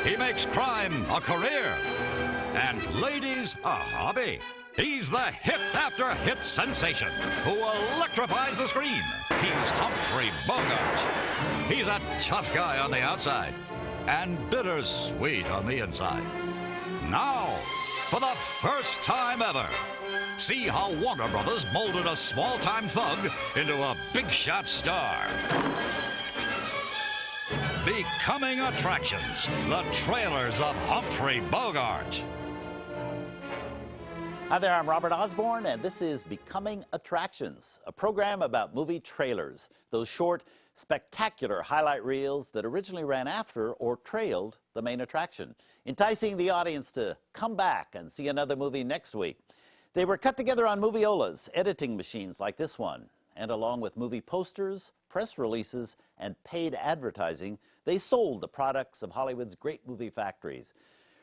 He makes crime a career and ladies a hobby. He's the hit after hit sensation who electrifies the screen. He's Humphrey Bogart. He's a tough guy on the outside and bittersweet on the inside. Now, for the first time ever, see how Warner Brothers molded a small-time thug into a big-shot star. Becoming Attractions, the trailers of Humphrey Bogart. Hi there, I'm Robert Osbourne, and this is Becoming Attractions, a program about movie trailers, those short, spectacular highlight reels that originally ran after or trailed the main attraction, enticing the audience to come back and see another movie next week. They were cut together on moviolas, editing machines like this one, and along with movie posters, press releases, and paid advertising, they sold the products of Hollywood's great movie factories.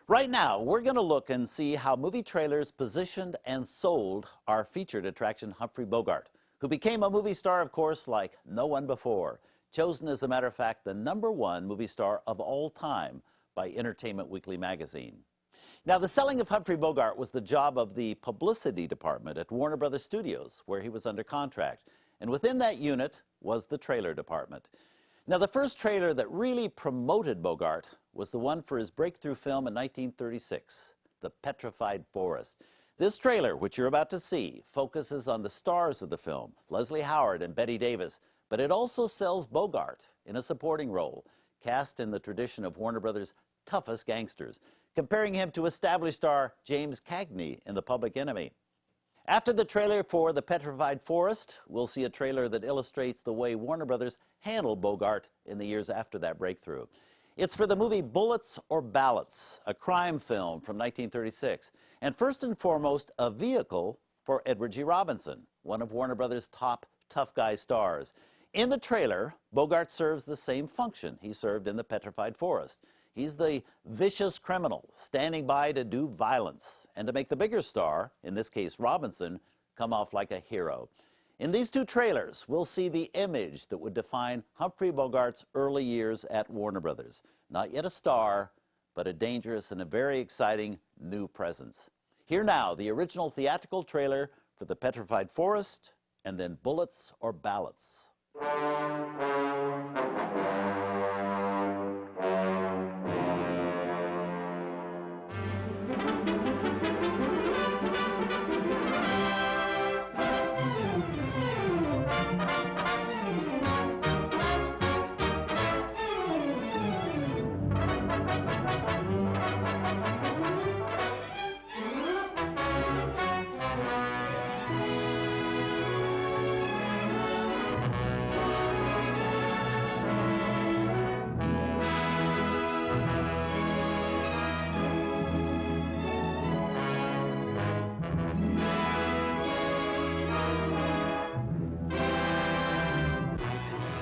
Right now, we're going to look and see how movie trailers positioned and sold our featured attraction, Humphrey Bogart, who became a movie star, of course, like no one before, chosen, as a matter of fact, the #1 movie star of all time by Entertainment Weekly magazine. Now, the selling of Humphrey Bogart was the job of the publicity department at Warner Brothers Studios, where he was under contract, and within that unit was the trailer department. Now, the first trailer that really promoted Bogart was the one for his breakthrough film in 1936, The Petrified Forest. This trailer, which you're about to see, focuses on the stars of the film, Leslie Howard and Bette Davis, but it also sells Bogart in a supporting role, cast in the tradition of Warner Brothers' toughest gangsters, comparing him to established star James Cagney in The Public Enemy. After the trailer for The Petrified Forest, we'll see a trailer that illustrates the way Warner Brothers handled Bogart in the years after that breakthrough. It's for the movie Bullets or Ballots, a crime film from 1936, and first and foremost, a vehicle for Edward G. Robinson, one of Warner Brothers' top tough guy stars. In the trailer, Bogart serves the same function he served in The Petrified Forest. He's the vicious criminal standing by to do violence and to make the bigger star, in this case Robinson, come off like a hero. In these two trailers, we'll see the image that would define Humphrey Bogart's early years at Warner Brothers. Not yet a star, but a dangerous and a very exciting new presence. Here now, the original theatrical trailer for The Petrified Forest, and then Bullets or Ballots.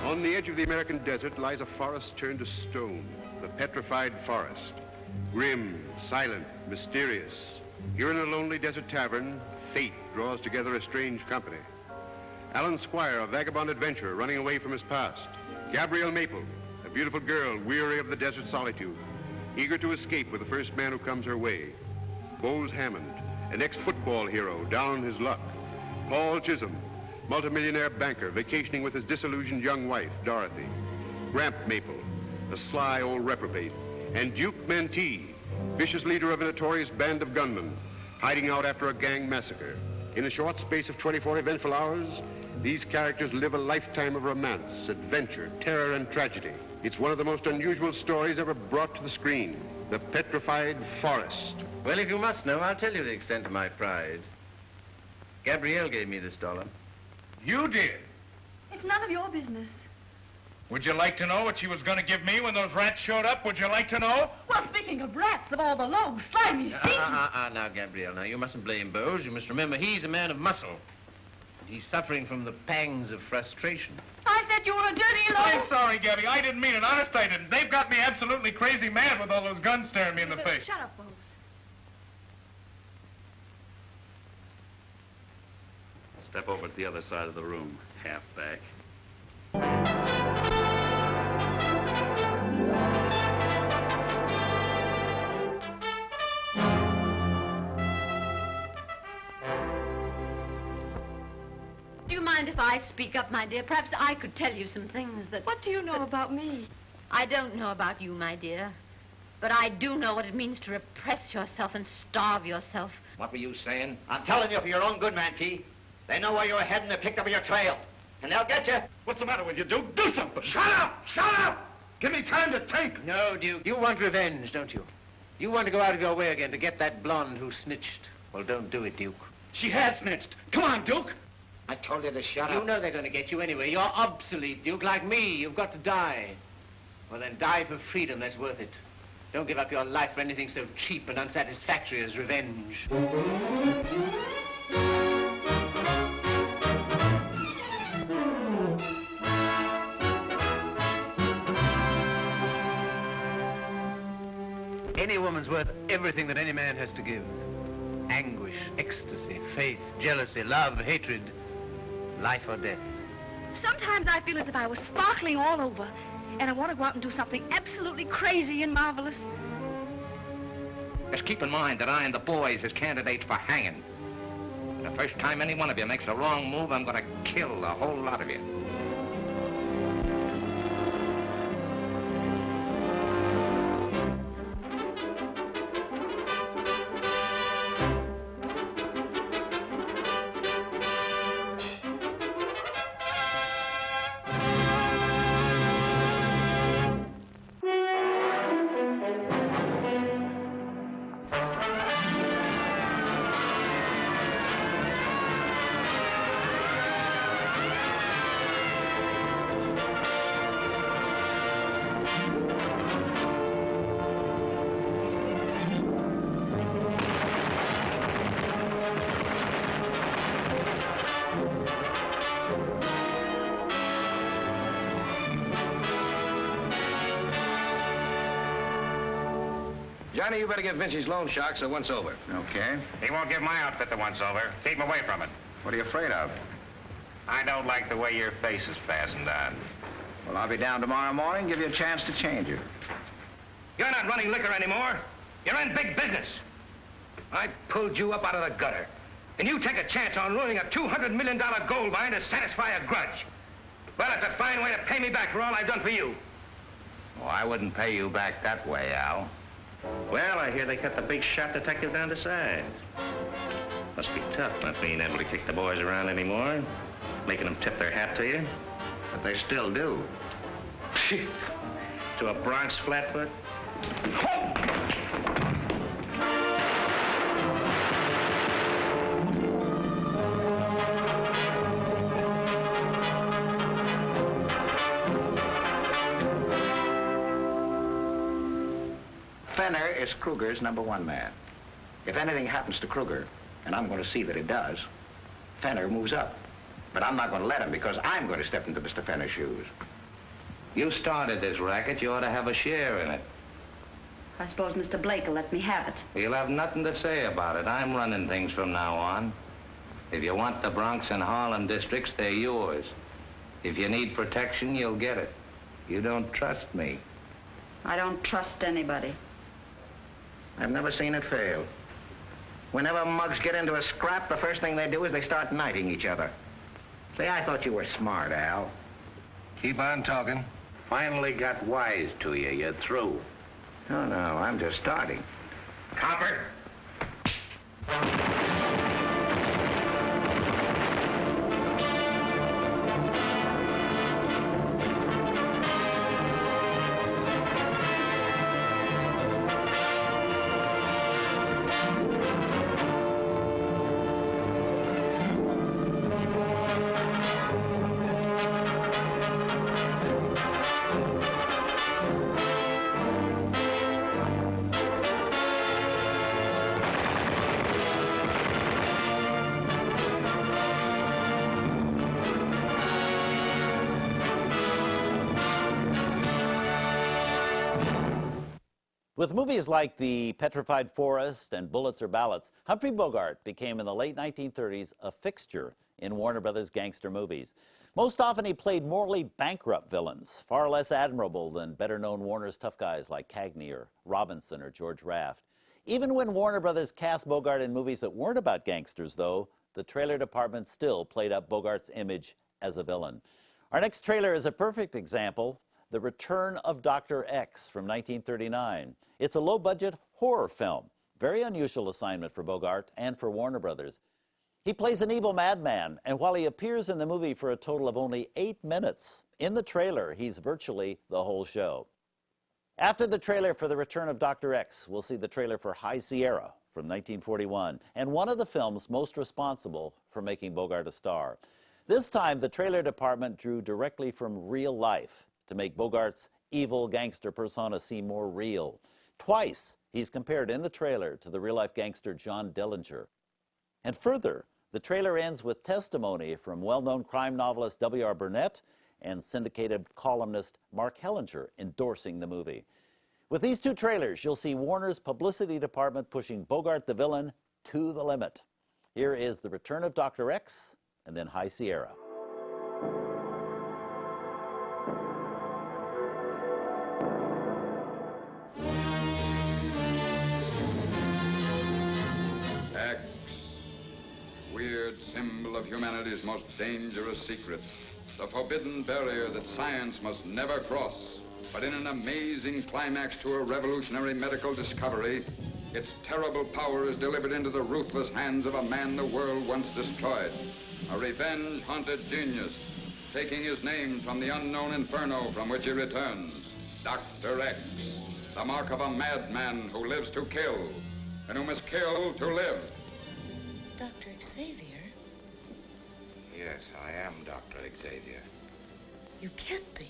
On the edge of the American desert lies a forest turned to stone, the Petrified Forest. Grim, silent, mysterious. Here in a lonely desert tavern, fate draws together a strange company. Alan Squire, a vagabond adventurer running away from his past. Gabrielle Maple, a beautiful girl weary of the desert solitude, eager to escape with the first man who comes her way. Bose Hammond, an ex-football hero down on his luck. Paul Chisholm, multimillionaire banker vacationing with his disillusioned young wife, Dorothy. Gramp Maple, a sly old reprobate. And Duke Mentee, vicious leader of a notorious band of gunmen, hiding out after a gang massacre. In a short space of 24 eventful hours, these characters live a lifetime of romance, adventure, terror, and tragedy. It's one of the most unusual stories ever brought to the screen, The Petrified Forest. Well, if you must know, I'll tell you the extent of my pride. Gabrielle gave me this dollar. You did? It's none of your business. Would you like to know what she was going to give me when those rats showed up? Would you like to know? Well, speaking of rats, of all the long, slimy, stinky... Now, Gabrielle, now, you mustn't blame Bose. You must remember he's a man of muscle. He's suffering from the pangs of frustration. I said you were a dirty low... I'm sorry, Gabby. I didn't mean it. Honest, I didn't. They've got me absolutely crazy mad with all those guns staring me in the face. Shut up, Bose. Step over to the other side of the room, halfback. if I speak up, my dear, perhaps I could tell you some things that... What do you know about me? I don't know about you, my dear. But I do know what it means to repress yourself and starve yourself. What were you saying? I'm telling you for your own good, Manti. They know where you're heading. They picked up your trail. And they'll get you. What's the matter with you, Duke? Do something! Shut up! Shut up! Give me time to think. No, Duke. You want revenge, don't you? You want to go out of your way again to get that blonde who snitched. Well, don't do it, Duke. She has snitched. Come on, Duke. I told you to shut up. You know they're going to get you anyway. You're obsolete, Duke, like me. You've got to die. Well, then die for freedom. That's worth it. Don't give up your life for anything so cheap and unsatisfactory as revenge. Any woman's worth everything that any man has to give. Anguish, ecstasy, faith, jealousy, love, hatred, life or death. Sometimes I feel as if I was sparkling all over, and I want to go out and do something absolutely crazy and marvelous. Just keep in mind that I and the boys is candidates for hanging. The first time any one of you makes a wrong move, I'm going to kill the whole lot of you. Johnny, you better give Vincey's loan sharks a once-over. Okay. He won't give my outfit the once-over. Keep him away from it. What are you afraid of? I don't like the way your face is fastened on. Well, I'll be down tomorrow morning, give you a chance to change it. You're not running liquor anymore. You're in big business. I pulled you up out of the gutter. And you take a chance on ruining a $200 million gold mine to satisfy a grudge. Well, it's a fine way to pay me back for all I've done for you. Oh, I wouldn't pay you back that way, Al. Well, I hear they cut the big shot detective down to size. Must be tough not being able to kick the boys around anymore, making them tip their hat to you. But they still do. To a Bronx flatfoot? Fenner is Kruger's #1 man. If anything happens to Kruger, and I'm going to see that it does, Fenner moves up. But I'm not going to let him because I'm going to step into Mr. Fenner's shoes. You started this racket. You ought to have a share in it. I suppose Mr. Blake will let me have it. You'll have nothing to say about it. I'm running things from now on. If you want the Bronx and Harlem districts, they're yours. If you need protection, you'll get it. You don't trust me. I don't trust anybody. I've never seen it fail. Whenever mugs get into a scrap, the first thing they do is they start knighting each other. Say, I thought you were smart, Al. Keep on talking. Finally got wise to you. You're through. No, no, I'm just starting. Copper. With movies like The Petrified Forest and Bullets or Ballots, Humphrey Bogart became in the late 1930s a fixture in Warner Brothers gangster movies. Most often he played morally bankrupt villains, far less admirable than better-known Warner's tough guys like Cagney or Robinson or George Raft. Even when Warner Brothers cast Bogart in movies that weren't about gangsters, though, the trailer department still played up Bogart's image as a villain. Our next trailer is a perfect example, The Return of Dr. X from 1939. It's a low-budget horror film. Very unusual assignment for Bogart and for Warner Brothers. He plays an evil madman, and while he appears in the movie for a total of only 8 minutes, in the trailer, he's virtually the whole show. After the trailer for The Return of Dr. X, we'll see the trailer for High Sierra from 1941, and one of the films most responsible for making Bogart a star. This time, the trailer department drew directly from real life to make Bogart's evil gangster persona seem more real. Twice, he's compared in the trailer to the real-life gangster John Dillinger. And further, the trailer ends with testimony from well-known crime novelist W.R. Burnett and syndicated columnist Mark Hellinger endorsing the movie. With these two trailers, you'll see Warner's publicity department pushing Bogart the villain to the limit. Here is The Return of Dr. X and then High Sierra. X, weird symbol of humanity's most dangerous secret. The forbidden barrier that science must never cross. But in an amazing climax to a revolutionary medical discovery, its terrible power is delivered into the ruthless hands of a man the world once destroyed. A revenge-haunted genius, taking his name from the unknown inferno from which he returns. Dr. X, the mark of a madman who lives to kill, and who must kill to live. Dr. Xavier? Yes, I am Dr. Xavier. You can't be.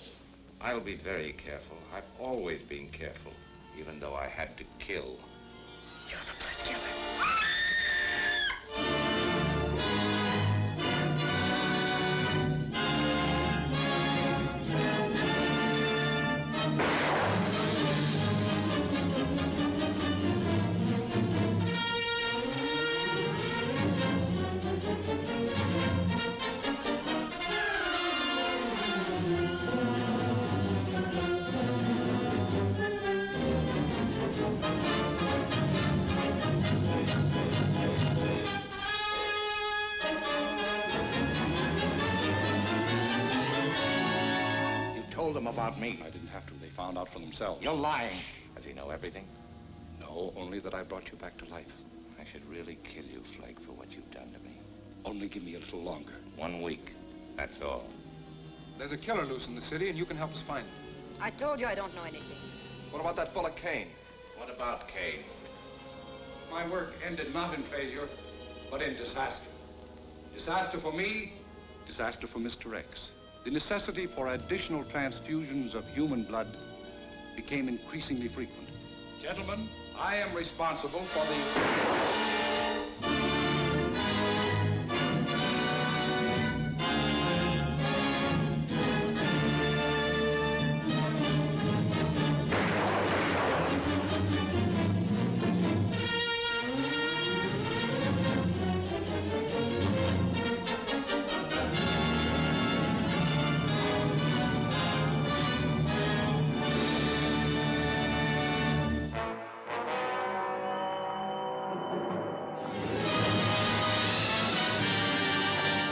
I'll be very careful. I've always been careful, even though I had to kill. You're the blood killer. About me. I didn't have to. They found out for themselves. You're lying. Does he know everything? No, only that I brought you back to life. I should really kill you, Flake, for what you've done to me. Only give me a little longer. 1 week. That's all. There's a killer loose in the city, and you can help us find him. I told you I don't know anything. What about that fella Kane? What about Kane? My work ended not in failure, but in disaster. Disaster for me, Disaster for Mr. X. The necessity for additional transfusions of human blood became increasingly frequent. Gentlemen, I am responsible for the...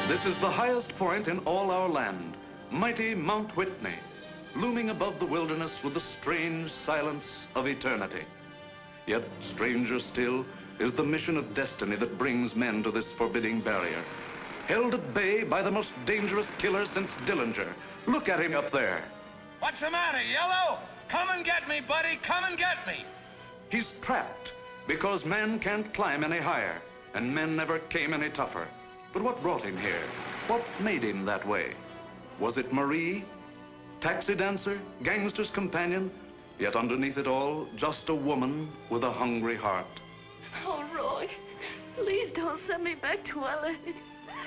This is the highest point in all our land, mighty Mount Whitney, looming above the wilderness with the strange silence of eternity. Yet stranger still is the mission of destiny that brings men to this forbidding barrier, held at bay by the most dangerous killer since Dillinger. Look at him up there. What's the matter, Yellow? Come and get me, buddy. Come and get me. He's trapped because man can't climb any higher, and men never came any tougher. But what brought him here? What made him that way? Was it Marie? Taxi dancer? Gangster's companion? Yet underneath it all, just a woman with a hungry heart. Oh, Roy, please don't send me back to L.A.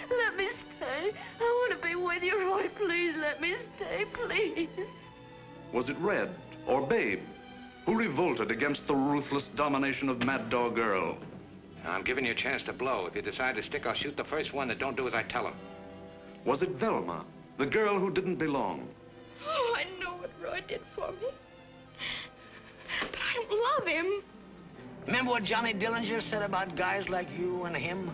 Let me stay. I want to be with you, Roy. Please let me stay, please. Was it Red or Babe who revolted against the ruthless domination of Mad Dog Earl? I'm giving you a chance to blow. If you decide to stick, I'll shoot the first one that don't do as I tell him. Was it Velma, the girl who didn't belong? Oh, I know what Roy did for me. But I don't love him. Remember what Johnny Dillinger said about guys like you and him?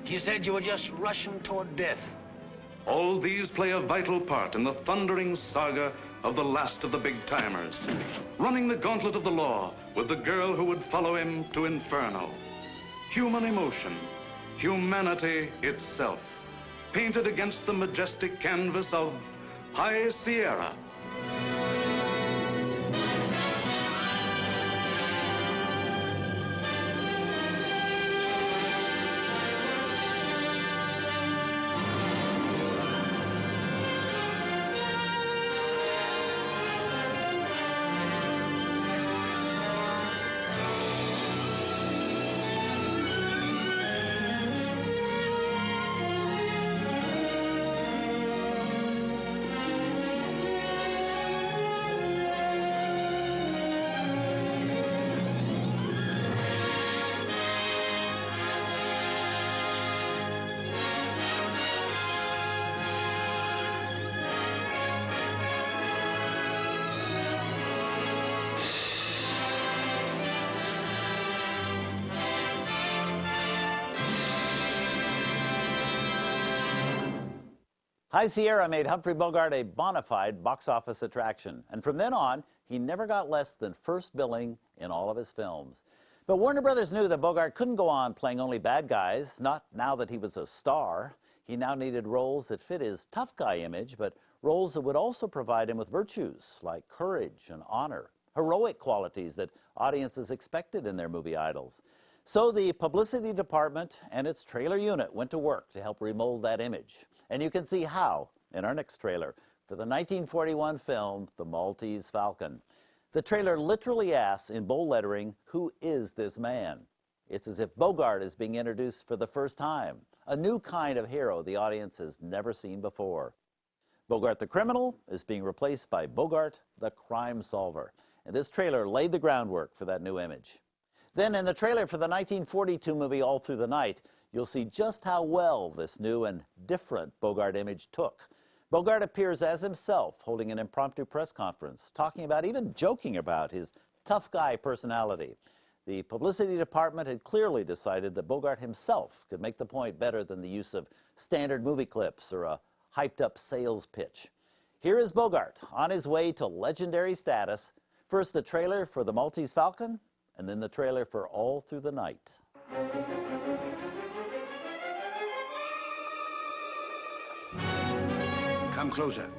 He said you were just rushing toward death. All these play a vital part in the thundering saga of the last of the big-timers, running the gauntlet of the law with the girl who would follow him to Inferno. Human emotion, humanity itself, painted against the majestic canvas of High Sierra. High Sierra made Humphrey Bogart a bona fide box office attraction, and from then on, he never got less than first billing in all of his films. But Warner Brothers knew that Bogart couldn't go on playing only bad guys, not now that he was a star. He now needed roles that fit his tough guy image, but roles that would also provide him with virtues like courage and honor, heroic qualities that audiences expected in their movie idols. So the publicity department and its trailer unit went to work to help remold that image. And you can see how in our next trailer for the 1941 film, The Maltese Falcon. The trailer literally asks in bold lettering, who is this man? It's as if Bogart is being introduced for the first time, a new kind of hero the audience has never seen before. Bogart the criminal is being replaced by Bogart the crime solver. And this trailer laid the groundwork for that new image. Then in the trailer for the 1942 movie All Through the Night, you'll see just how well this new and different Bogart image took. Bogart appears as himself, holding an impromptu press conference, talking about, even joking about, his tough guy personality. The publicity department had clearly decided that Bogart himself could make the point better than the use of standard movie clips or a hyped-up sales pitch. Here is Bogart on his way to legendary status. First the trailer for The Maltese Falcon, and then the trailer for All Through the Night. Come closer.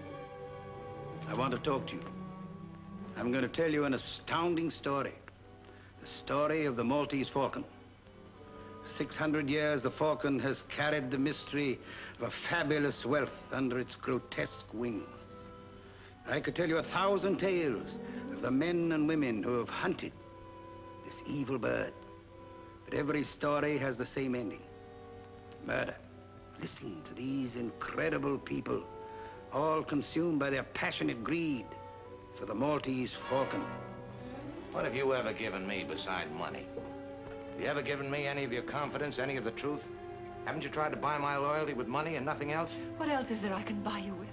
I want to talk to you. I'm going to tell you an astounding story. The story of the Maltese Falcon. 600 years, the falcon has carried the mystery of a fabulous wealth under its grotesque wings. I could tell you 1,000 tales of the men and women who have hunted this evil bird. But every story has the same ending. Murder. Listen to these incredible people, all consumed by their passionate greed for the Maltese Falcon. What have you ever given me beside money? Have you ever given me any of your confidence, any of the truth? Haven't you tried to buy my loyalty with money and nothing else? What else is there I can buy you with?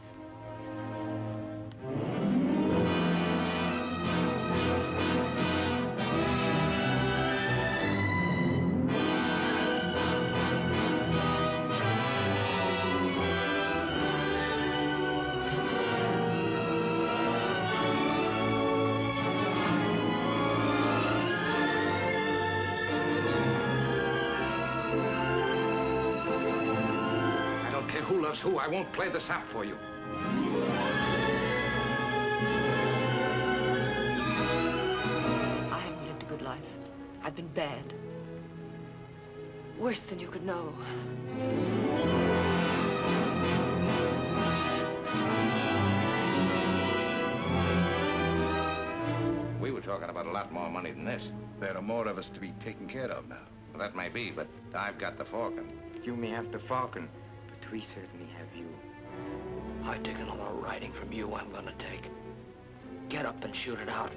Who loves who? I won't play the sap for you. I haven't lived a good life. I've been bad. Worse than you could know. We were talking about a lot more money than this. There are more of us to be taken care of now. Well, that may be, but I've got the Falcon. You may have the Falcon, but we certainly have you. I've taken all the riding from you I'm gonna take. Get up and shoot it out.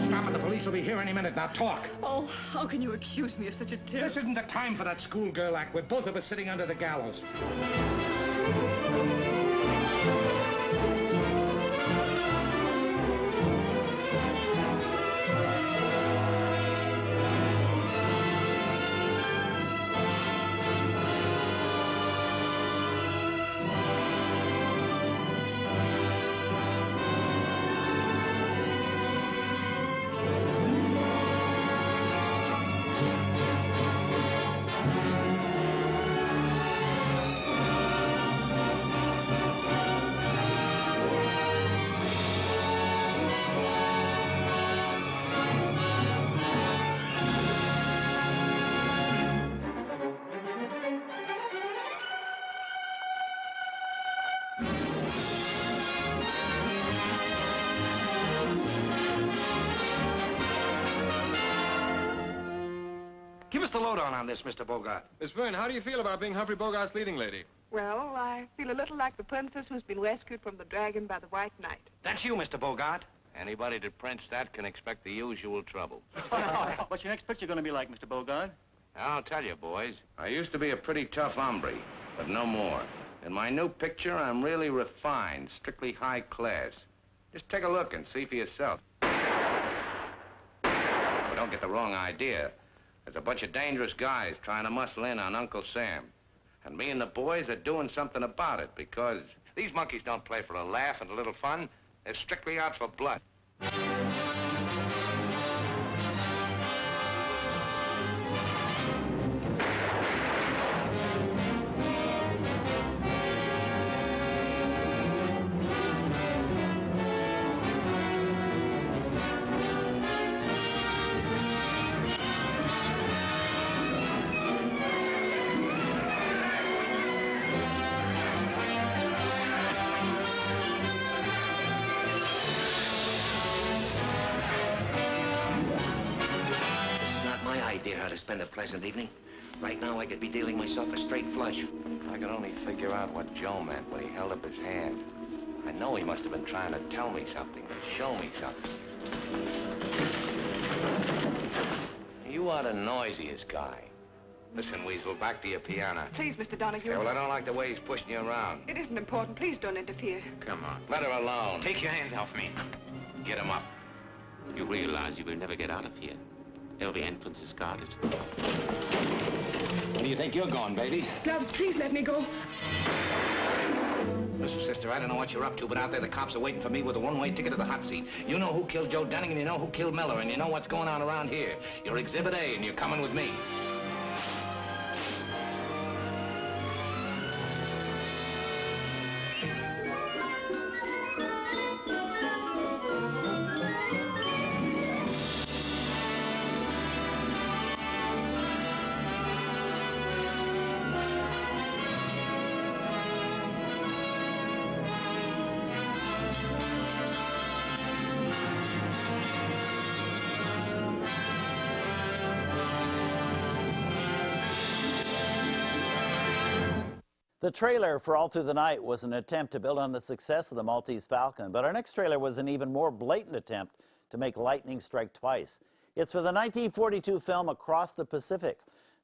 Stop it. The police will be here any minute. Now talk. Oh, how can you accuse me of such a terrible... This isn't the time for that schoolgirl act. We're both of us sitting under the gallows. Give us the lowdown on this, Mr. Bogart. Miss Byrne, how do you feel about being Humphrey Bogart's leading lady? Well, I feel a little like the princess who's been rescued from the dragon by the White Knight. That's you, Mr. Bogart. Anybody that prints that can expect the usual trouble. What's your next picture going to be like, Mr. Bogart? I'll tell you, boys. I used to be a pretty tough hombre, but no more. In my new picture, I'm really refined, strictly high class. Just take a look and see for yourself. But don't get the wrong idea. There's a bunch of dangerous guys trying to muscle in on Uncle Sam. And me and the boys are doing something about it because these monkeys don't play for a laugh and a little fun. They're strictly out for blood. How to spend a pleasant evening. Right now, I could be dealing myself a straight flush. I could only figure out what Joe meant when he held up his hand. I know he must have been trying to tell me something, to show me something. You are the noisiest guy. Listen, Weasel, back to your piano. Please, Mr. Donahue. Yeah, well, I don't like the way he's pushing you around. It isn't important. Please don't interfere. Come on. Let her alone. Take your hands off me. Get him up. You realize you will never get out of here. Every entrance is guarded. Where do you think you're going, baby? Gloves, please let me go. Listen, sister, I don't know what you're up to, but out there the cops are waiting for me with a one-way ticket to the hot seat. You know who killed Joe Dunning, and you know who killed Miller, and you know what's going on around here. You're Exhibit A, and you're coming with me. The trailer for All Through the Night was an attempt to build on the success of the Maltese Falcon, but our next trailer was an even more blatant attempt to make lightning strike twice. It's for the 1942 film Across the Pacific.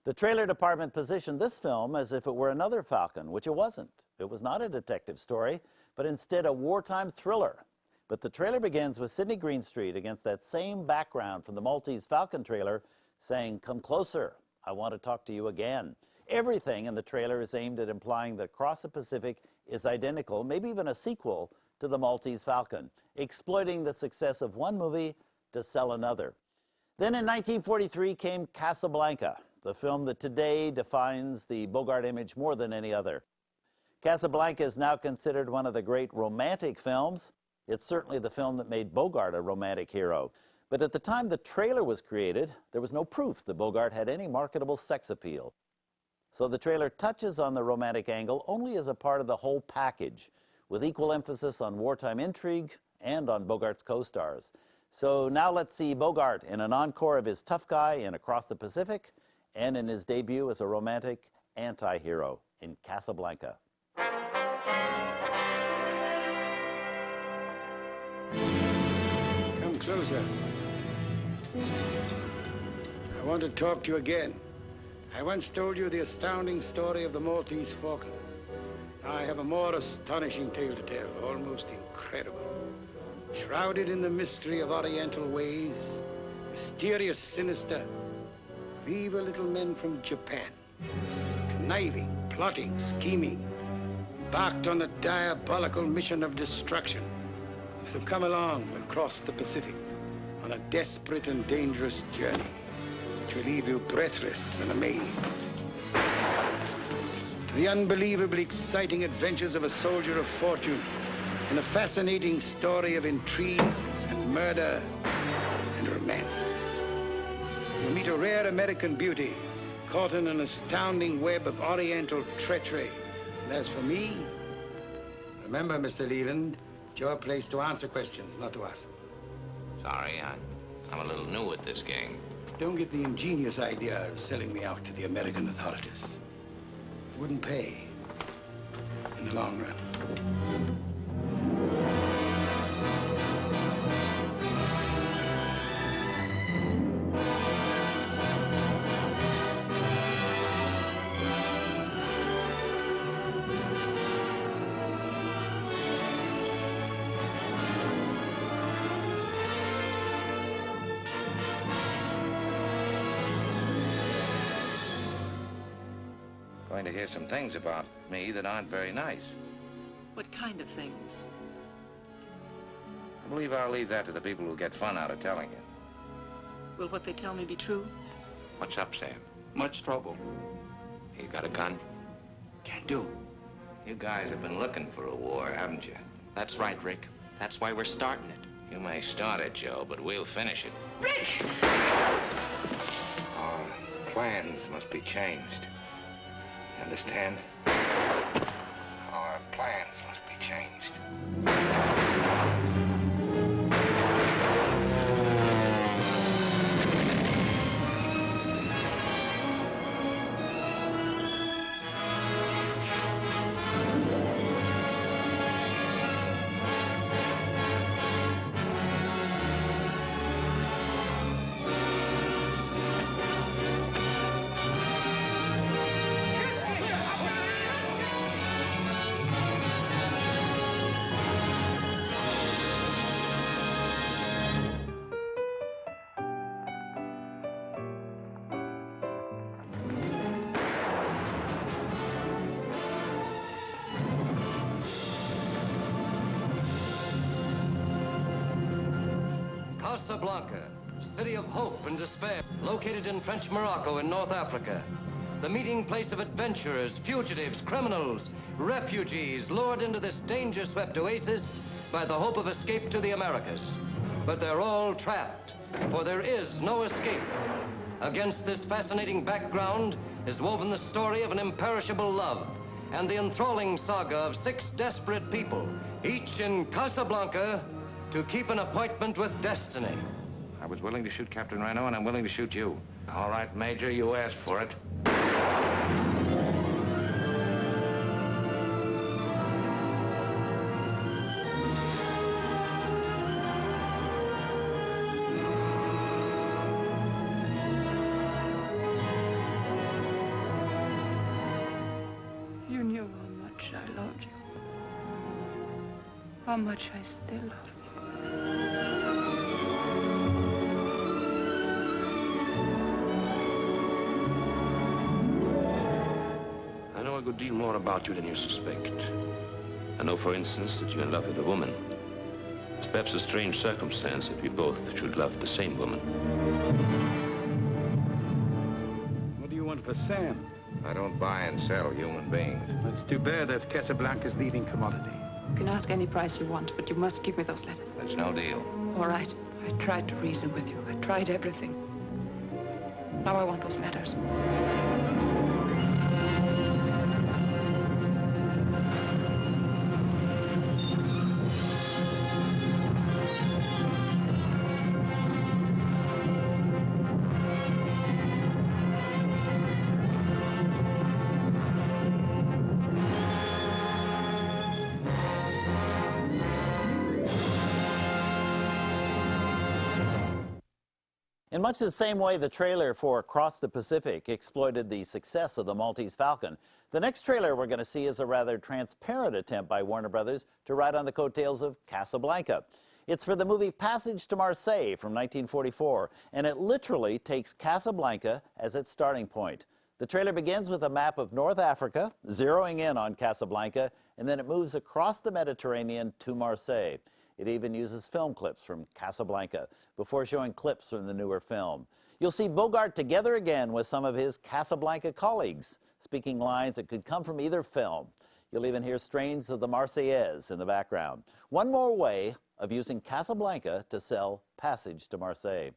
The trailer department positioned this film as if it were another Falcon, which it wasn't. It was not a detective story, but instead a wartime thriller. But the trailer begins with Sidney Greenstreet against that same background from the Maltese Falcon trailer saying, "Come closer, I want to talk to you again." Everything in the trailer is aimed at implying that Across the Pacific is identical, maybe even a sequel to the Maltese Falcon, exploiting the success of one movie to sell another. Then in 1943 came Casablanca, the film that today defines the Bogart image more than any other. Casablanca is now considered one of the great romantic films. It's certainly the film that made Bogart a romantic hero. But at the time the trailer was created, there was no proof that Bogart had any marketable sex appeal. So the trailer touches on the romantic angle only as a part of the whole package, with equal emphasis on wartime intrigue and on Bogart's co-stars. So now let's see Bogart in an encore of his tough guy in Across the Pacific and in his debut as a romantic anti-hero in Casablanca. Come closer. I want to talk to you again. I once told you the astounding story of the Maltese Falcon. Now I have a more astonishing tale to tell, almost incredible. Shrouded in the mystery of Oriental ways, mysterious, sinister, we evil little men from Japan, conniving, plotting, scheming, embarked on a diabolical mission of destruction. So come along across the Pacific on a desperate and dangerous journey to leave you breathless and amazed. To the unbelievably exciting adventures of a soldier of fortune in a fascinating story of intrigue and murder and romance. You'll meet a rare American beauty caught in an astounding web of Oriental treachery. And as for me, remember, Mr. Leland, it's your place to answer questions, not to ask. Sorry, I'm a little new at this game. Don't get the ingenious idea of selling me out to the American authorities. It wouldn't pay in the long run. Going to hear some things about me that aren't very nice. What kind of things? I believe I'll leave that to the people who get fun out of telling you. Will what they tell me be true? What's up, Sam? Much trouble. You got a gun? Can do. You guys have been looking for a war, haven't you? That's right, Rick. That's why we're starting it. You may start it, Joe, but we'll finish it. Rick! Our plans must be changed. Understand? Our plans must be changed. Casablanca, city of hope and despair, located in French Morocco in North Africa. The meeting place of adventurers, fugitives, criminals, refugees lured into this danger-swept oasis by the hope of escape to the Americas. But they're all trapped, for there is no escape. Against this fascinating background is woven the story of an imperishable love and the enthralling saga of 6 desperate people, each in Casablanca, to keep an appointment with destiny. I was willing to shoot Captain Reno, and I'm willing to shoot you. All right, Major, you asked for it. You knew how much I loved you. How much I still love you. I know a good deal more about you than you suspect. I know, for instance, that you're in love with a woman. It's perhaps a strange circumstance that we both should love the same woman. What do you want for Sam? I don't buy and sell human beings. That's too bad. That's Casablanca's leading commodity. You can ask any price you want, but you must give me those letters. That's no deal. All right. I tried to reason with you. I tried everything. Now I want those letters. In much the same way the trailer for Across the Pacific exploited the success of the Maltese Falcon, the next trailer we're going to see is a rather transparent attempt by Warner Brothers to ride on the coattails of Casablanca. It's for the movie Passage to Marseille from 1944, and it literally takes Casablanca as its starting point. The trailer begins with a map of North Africa, zeroing in on Casablanca, and then it moves across the Mediterranean to Marseille. It even uses film clips from Casablanca before showing clips from the newer film. You'll see Bogart together again with some of his Casablanca colleagues, speaking lines that could come from either film. You'll even hear strains of the Marseillaise in the background. One more way of using Casablanca to sell Passage to Marseille.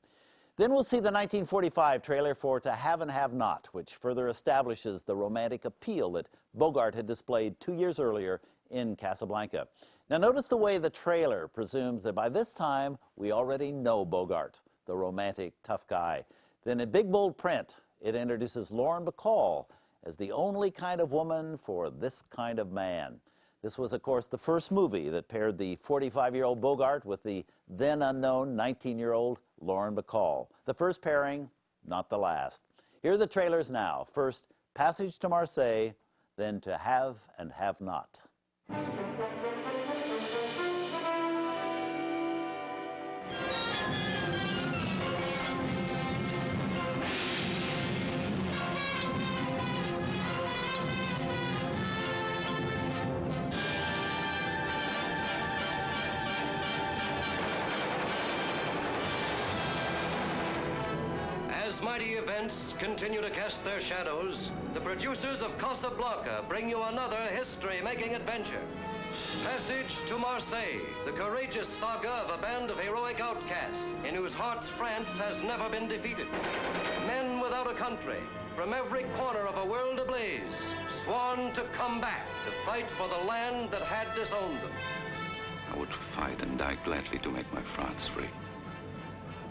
Then we'll see the 1945 trailer for To Have and Have Not, which further establishes the romantic appeal that Bogart had displayed 2 years earlier in Casablanca. Now notice the way the trailer presumes that by this time we already know Bogart, the romantic tough guy. Then in big bold print, it introduces Lauren Bacall as the only kind of woman for this kind of man. This was, of course, the first movie that paired the 45-year-old Bogart with the then unknown 19-year-old Lauren Bacall. The first pairing, not the last. Here are the trailers now. First, Passage to Marseille, then To Have and Have Not. As mighty events continue to cast their shadows, the producers of Casablanca bring you another history-making adventure. Passage to Marseille, the courageous saga of a band of heroic outcasts in whose hearts France has never been defeated. Men without a country, from every corner of a world ablaze, sworn to come back to fight for the land that had disowned them. I would fight and die gladly to make my France free.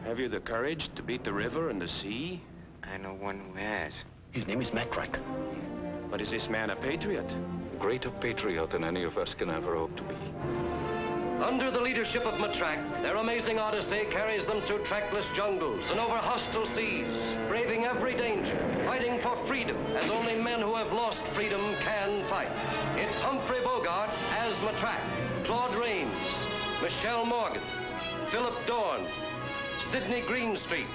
Have you the courage to beat the river and the sea? I know one who has. His name is Macrack. But is this man a patriot? A greater patriot than any of us can ever hope to be. Under the leadership of Matraque, their amazing odyssey carries them through trackless jungles and over hostile seas, braving every danger, fighting for freedom, as only men who have lost freedom can fight. It's Humphrey Bogart as Matraque, Claude Rains, Michelle Morgan, Philip Dorn, Sidney Greenstreet,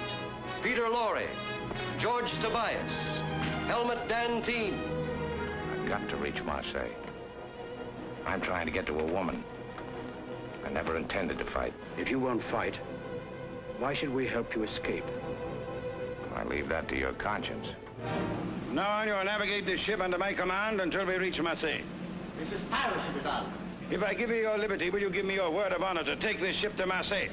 Peter Lorre, George Tobias, Helmut Dantine. I've got to reach Marseille. I'm trying to get to a woman. I never intended to fight. If you won't fight, why should we help you escape? I leave that to your conscience. Now on, you'll navigate this ship under my command until we reach Marseille. This is piracy, Vidal. If I give you your liberty, will you give me your word of honor to take this ship to Marseille?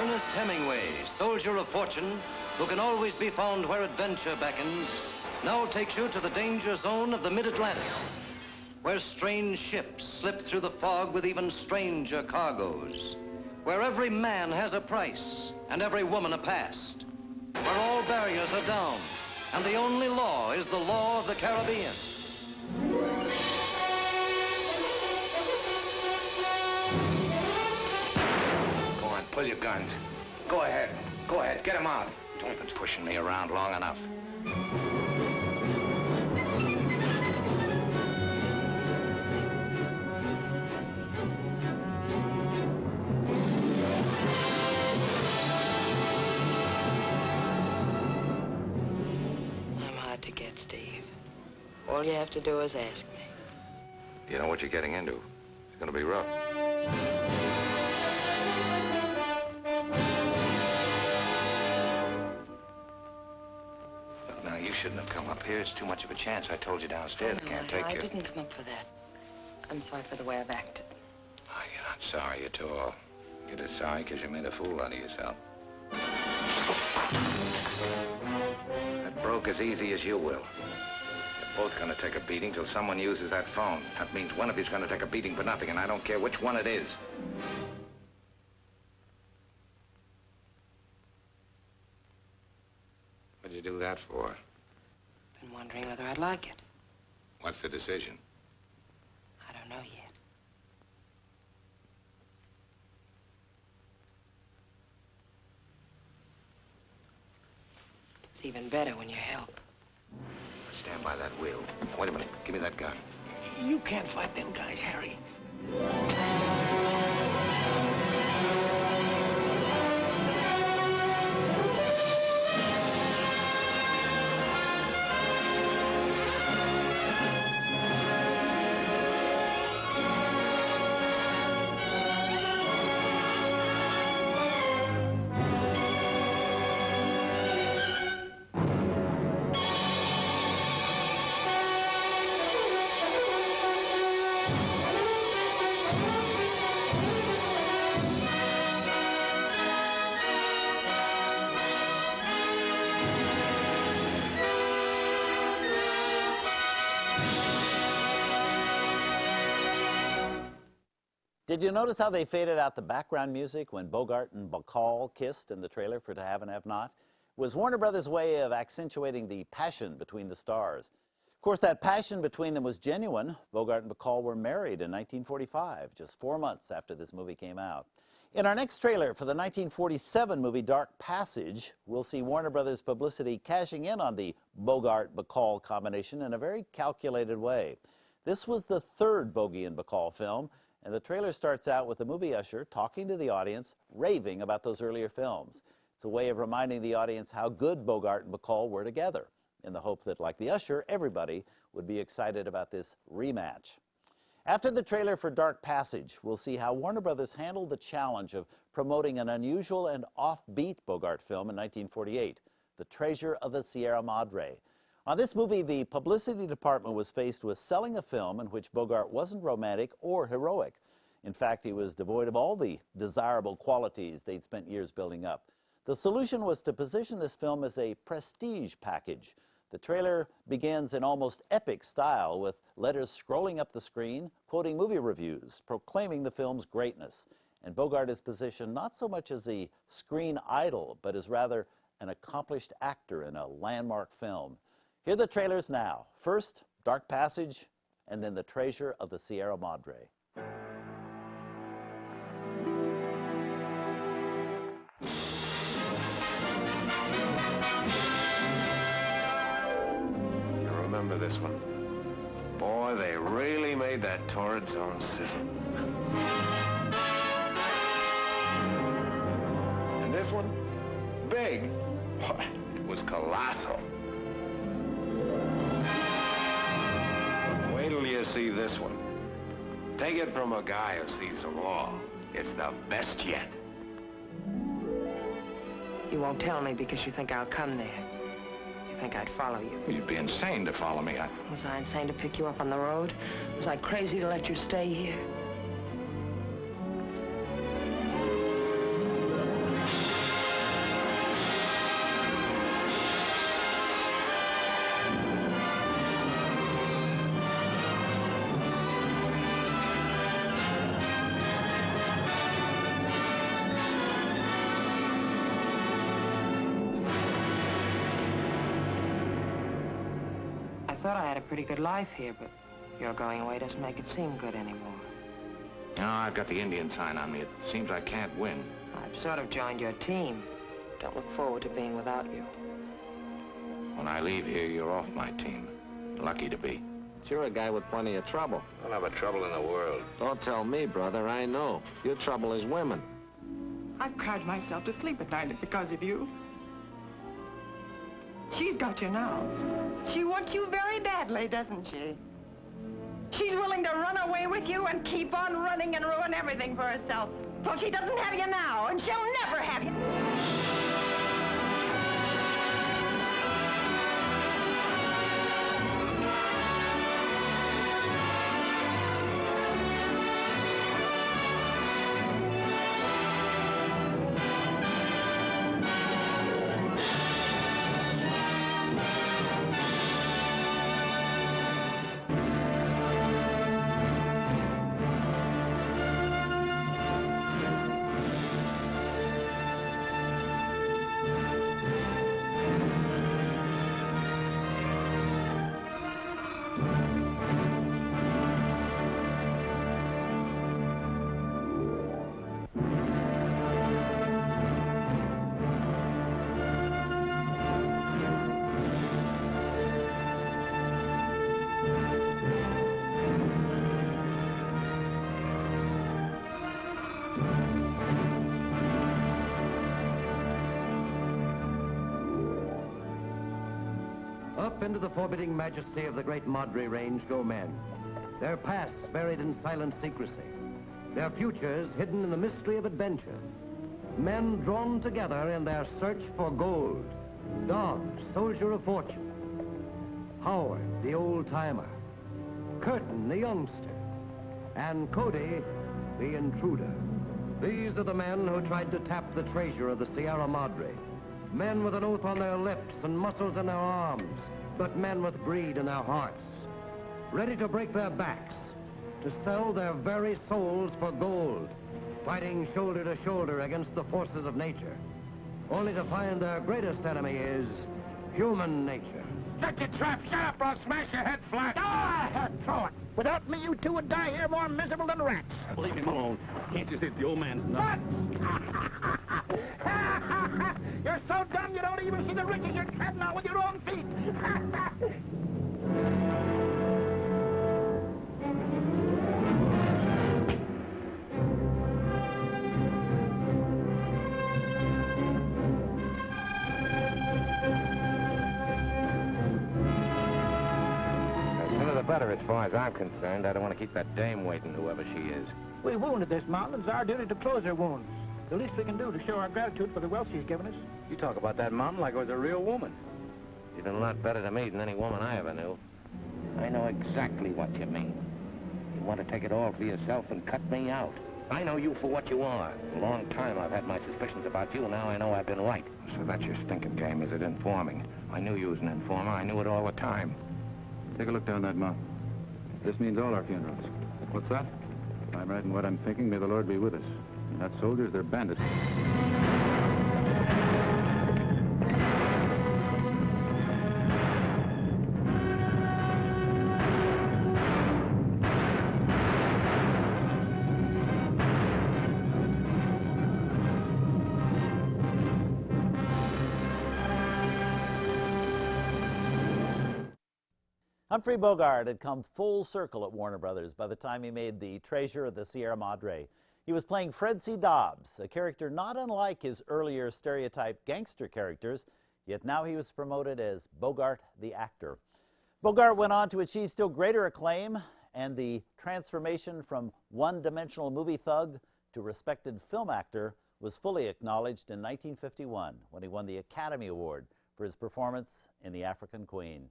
Ernest Hemingway, soldier of fortune, who can always be found where adventure beckons, now takes you to the danger zone of the mid-Atlantic, where strange ships slip through the fog with even stranger cargoes, where every man has a price and every woman a past, where all barriers are down and the only law is the law of the Caribbean. Pull your guns. Go ahead. Go ahead. Get him out. Don't been pushing me around long enough. I'm hard to get, Steve. All you have to do is ask me. You know what you're getting into. It's going to be rough. You shouldn't have come up here. It's too much of a chance. I told you downstairs. I can't take I you. didn't come up for that. I'm sorry for the way I've acted. Oh, you're not sorry at all. You're just sorry because you made a fool out of yourself. That broke as easy as you will. You're both going to take a beating till someone uses that phone. That means one of you's going to take a beating for nothing, and I don't care which one it is. What'd you do that for? Been wondering whether I'd like it. What's the decision? I don't know yet. It's even better when you help. Stand by that wheel. Now, wait a minute. Give me that gun. You can't fight them guys, Harry. Did you notice how they faded out the background music when Bogart and Bacall kissed in the trailer for To Have and Have Not? It was Warner Brothers' way of accentuating the passion between the stars. Of course, that passion between them was genuine. Bogart and Bacall were married in 1945, just 4 months after this movie came out. In our next trailer for the 1947 movie Dark Passage, we'll see Warner Brothers publicity cashing in on the Bogart-Bacall combination in a very calculated way. This was the third Bogey and Bacall film, and the trailer starts out with the movie usher talking to the audience, raving about those earlier films. It's a way of reminding the audience how good Bogart and Bacall were together, in the hope that, like the usher, everybody would be excited about this rematch. After the trailer for Dark Passage, we'll see how Warner Brothers handled the challenge of promoting an unusual and offbeat Bogart film in 1948, The Treasure of the Sierra Madre. On this movie, the publicity department was faced with selling a film in which Bogart wasn't romantic or heroic. In fact, he was devoid of all the desirable qualities they'd spent years building up. The solution was to position this film as a prestige package. The trailer begins in almost epic style with letters scrolling up the screen, quoting movie reviews, proclaiming the film's greatness. And Bogart is positioned not so much as a screen idol, but as rather an accomplished actor in a landmark film. Here are the trailers now. First, Dark Passage, and then The Treasure of the Sierra Madre. Remember this one. Boy, they really made that torrid zone sizzle. And this one? Big. Boy, it was colossal. But wait till you see this one. Take it from a guy who sees them all. It's the best yet. You won't tell me because you think I'll come there. I think I'd follow you. You'd be insane to follow me. Was I insane to pick you up on the road? Was I crazy to let you stay here? I thought I had a pretty good life here, but your going away doesn't make it seem good anymore. No, I've got the Indian sign on me. It seems I can't win. I've sort of joined your team. Don't look forward to being without you. When I leave here, you're off my team. Lucky to be. You're a guy with plenty of trouble. I'll have a trouble in the world. Don't tell me, brother. I know. Your trouble is women. I've cried myself to sleep at night because of you. She's got you now. She wants you very badly, doesn't she? She's willing to run away with you and keep on running and ruin everything for herself. So she doesn't have you now, and she'll never have you. Up into the forbidding majesty of the great Madre Range go men. Their pasts buried in silent secrecy. Their futures hidden in the mystery of adventure. Men drawn together in their search for gold. Dog, soldier of fortune. Howard, the old-timer. Curtin, the youngster. And Cody, the intruder. These are the men who tried to tap the treasure of the Sierra Madre. Men with an oath on their lips and muscles in their arms, but men with greed in their hearts. Ready to break their backs, to to sell their very souls for gold, fighting shoulder to shoulder against the forces of nature, only to find their greatest enemy is human nature. Shut your trap! Shut up or I'll smash your head flat! Ah, throw it! Without me, you two would die here more miserable than rats. Leave him alone. Can't you see the old man's nuts? You're so dumb you don't even see the riches you're treading on with your own feet. Better as far as I'm concerned. I don't want to keep that dame waiting, whoever she is. We wounded this mountain. It's our duty to close her wounds. The least we can do to show our gratitude for the wealth she's given us. You talk about that mountain like it was a real woman. You've been a lot better to me than any woman I ever knew. I know exactly what you mean. You want to take it all for yourself and cut me out. I know you for what you are. A long time I've had my suspicions about you, and now I know I've been right. So that's your stinking game, is it, informing? I knew you was an informer. I knew it all the time. Take a look down that mountain. This means all our funerals. What's that? If I'm right in what I'm thinking, may the Lord be with us. They're not soldiers, they're bandits. Humphrey Bogart had come full circle at Warner Brothers by the time he made The Treasure of the Sierra Madre. He was playing Fred C. Dobbs, a character not unlike his earlier stereotyped gangster characters, yet now he was promoted as Bogart the actor. Bogart went on to achieve still greater acclaim, and the transformation from one-dimensional movie thug to respected film actor was fully acknowledged in 1951 when he won the Academy Award for his performance in The African Queen.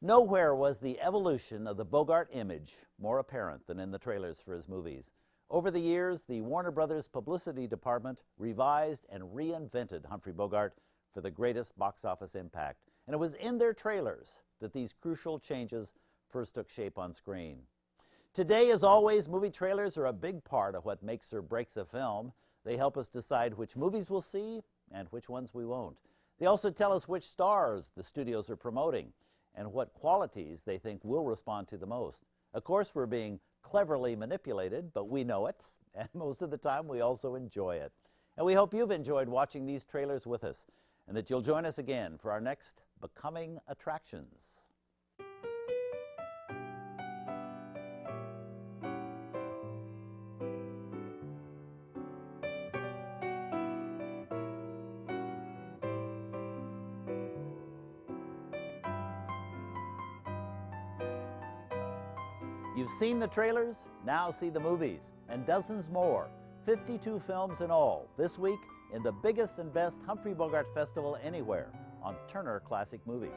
Nowhere was the evolution of the Bogart image more apparent than in the trailers for his movies. Over the years, the Warner Brothers publicity department revised and reinvented Humphrey Bogart for the greatest box office impact. And it was in their trailers that these crucial changes first took shape on screen. Today, as always, movie trailers are a big part of what makes or breaks a film. They help us decide which movies we'll see and which ones we won't. They also tell us which stars the studios are promoting and what qualities they think will respond to the most. Of course, we're being cleverly manipulated, but we know it, and most of the time we also enjoy it. And we hope you've enjoyed watching these trailers with us, and that you'll join us again for our next Becoming Attractions. You've seen the trailers, now see the movies, and dozens more, 52 films in all, this week in the biggest and best Humphrey Bogart Festival anywhere on Turner Classic Movies.